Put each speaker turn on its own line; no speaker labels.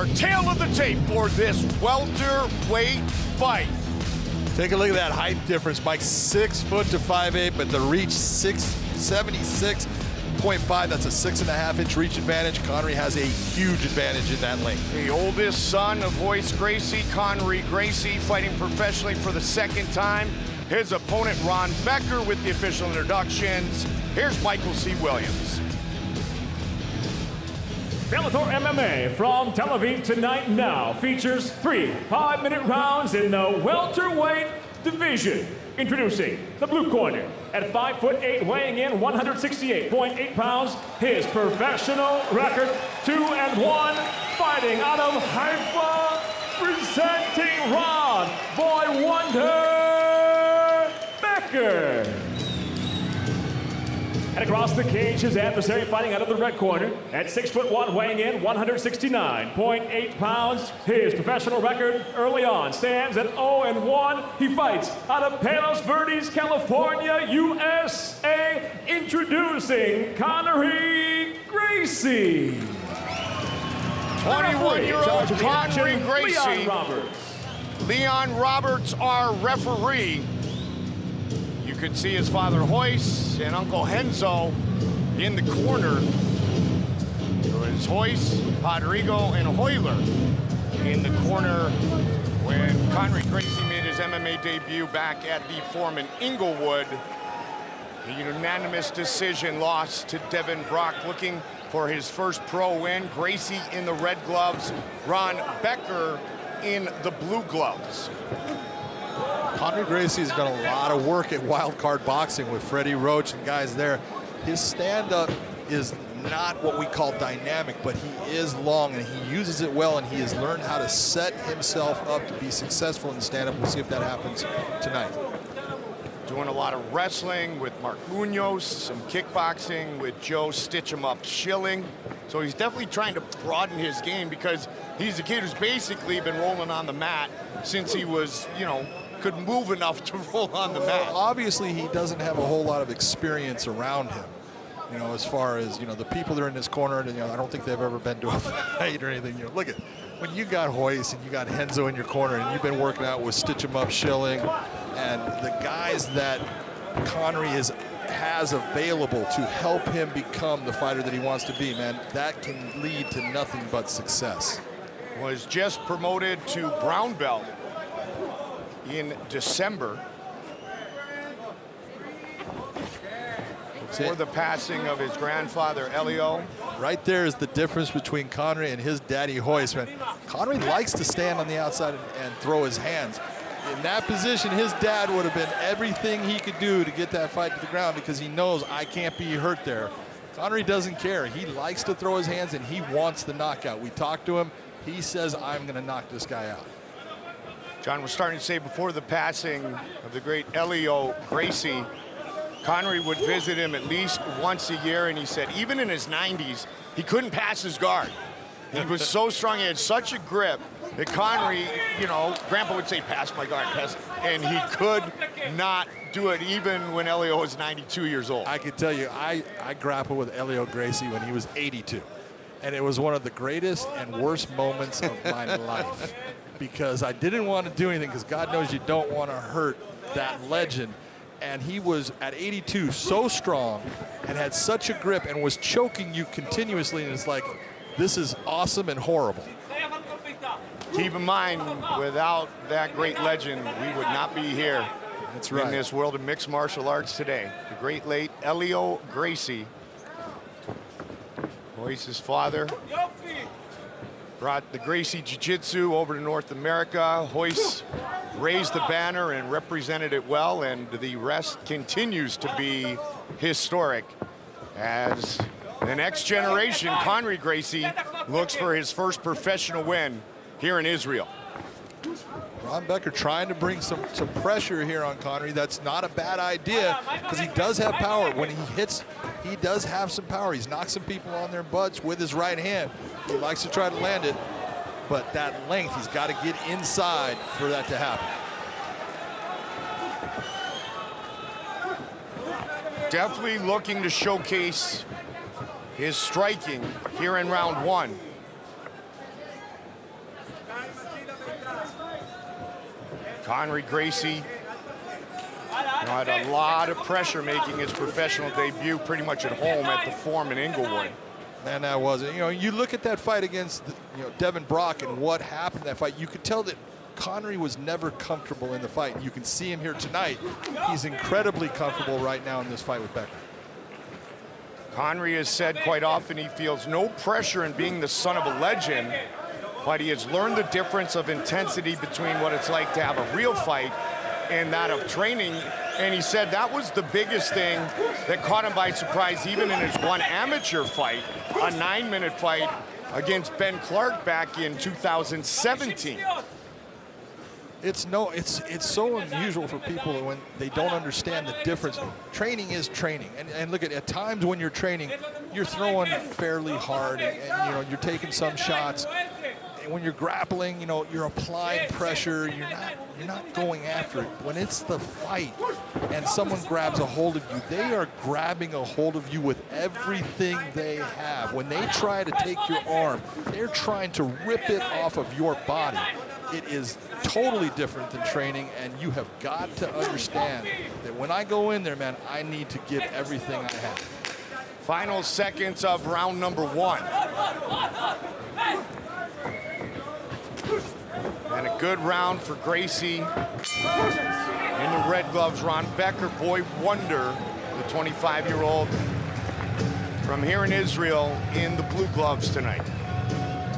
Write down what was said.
our tail of the tape for this welterweight fight.
Take a look at that height difference, Mike. 6 foot to 5'8", but the reach 676.5. That's a 6.5 inch reach advantage. Khonry has a huge advantage in that length.
The oldest son of Royce Gracie, Khonry Gracie, fighting professionally for the second time. His opponent, Ron Becker, with the official introductions. Here's Michael C. Williams.
Bellator MMA from Tel Aviv tonight now features 3 5-minute rounds in the welterweight division. Introducing the blue corner at 5'8", weighing in 168.8 pounds. His professional record 2-1, fighting out of Haifa, presenting Ron Boy Wonder Becker. And across the cage, his adversary fighting out of the red corner at 6'1", weighing in 169.8 pounds. His professional record early on stands at 0-1. He fights out of Palos Verdes, California, USA. Introducing Khonry Gracie.
21-year-old Khonry Gracie.
Leon Roberts.
Leon Roberts, our referee. You could see his father Royce and Uncle Henzo in the corner. It was Royce, Rodrigo, and Hoyler in the corner when Khonry Gracie made his MMA debut back at the Foreman Inglewood. A unanimous decision loss to Devin Brock, looking for his first pro win. Gracie in the red gloves, Ron Becker in the blue gloves.
Khonry Gracie has done a lot of work at wild card boxing with Freddie Roach and guys there. His stand-up is not what we call dynamic, but he is long and he uses it well, and he has learned how to set himself up to be successful in the stand-up. We'll see if that happens tonight.
Doing a lot of wrestling with Mark Munoz, some kickboxing with Joe Stitch-em-up Schilling. So he's definitely trying to broaden his game, because he's a kid who's basically been rolling on the mat since he was, you know, could move enough to roll on the mat.
Obviously, he doesn't have a whole lot of experience around him. You know, as far as, you know, the people that are in this corner, and, you know, I don't think they've ever been to a fight or anything. You know, look at, when you got Royce and you got Henzo in your corner and you've been working out with Stitch-em-up Schilling and the guys that Khonry has available to help him become the fighter that he wants to be, man, that can lead to nothing but success.
Was just promoted to brown belt in December for the passing of his grandfather, Elio.
Right there is the difference between Khonry and his daddy, Royce, man. Khonry likes to stand on the outside and throw his hands. In that position, his dad would have been everything he could do to get that fight to the ground, because he knows I can't be hurt there. Khonry doesn't care. He likes to throw his hands and he wants the knockout. We talked to him. He says, I'm going to knock this guy out.
John was starting to say before the passing of the great Elio Gracie, Khonry would visit him at least once a year, and he said even in his 90s, he couldn't pass his guard. He was so strong, he had such a grip that Khonry, you know, Grandpa would say, pass my guard, pass, and he could not do it even when Elio was 92 years old.
I can tell you, I grappled with Elio Gracie when he was 82. And it was one of the greatest and worst moments of my life, because I didn't want to do anything, because God knows you don't want to hurt that legend. And he was, at 82, so strong and had such a grip and was choking you continuously, and it's like, this is awesome and horrible.
Keep in mind, without that great legend, we would not be here.
That's right.
In this world of mixed martial arts today. The great late Elio Gracie. Royce's father brought the Gracie Jiu-Jitsu over to North America. Royce raised the banner and represented it well, and the rest continues to be historic as the next generation, Khonry Gracie, looks for his first professional win here in Israel.
Ron Becker trying to bring some pressure here on Khonry. That's not a bad idea, because he does have power. When he hits, he does have some power. He's knocked some people on their butts with his right hand. He likes to try to land it, but that length, he's got to get inside for that to happen.
Definitely looking to showcase his striking here in round one. Khonry Gracie had a lot of pressure making his professional debut pretty much at home at the Forum in Inglewood.
Man, that wasn't. You look at that fight against Devin Brock and what happened in that fight. You could tell that Khonry was never comfortable in the fight. You can see him here tonight. He's incredibly comfortable right now in this fight with Becker.
Khonry has said quite often he feels no pressure in being the son of a legend, but he has learned the difference of intensity between what it's like to have a real fight and that of training. And he said that was the biggest thing that caught him by surprise, even in his one amateur fight, a 9-minute fight against Ben Clark back in 2017.
It's so unusual for people when they don't understand the difference. Training is training, and look at times when you're training, you're throwing fairly hard, and you're taking some shots. And when you're grappling, you're applying pressure. You're not going after it. When it's the fight, and someone grabs a hold of you, they are grabbing a hold of you with everything they have. When they try to take your arm, they're trying to rip it off of your body. It is totally different than training, and you have got to understand that when I go in there, man, I need to give everything I have.
Final seconds of round number 1. And a good round for Gracie. In the red gloves, Ron Becker, boy wonder, the 25-year-old from here in Israel, in the blue gloves tonight.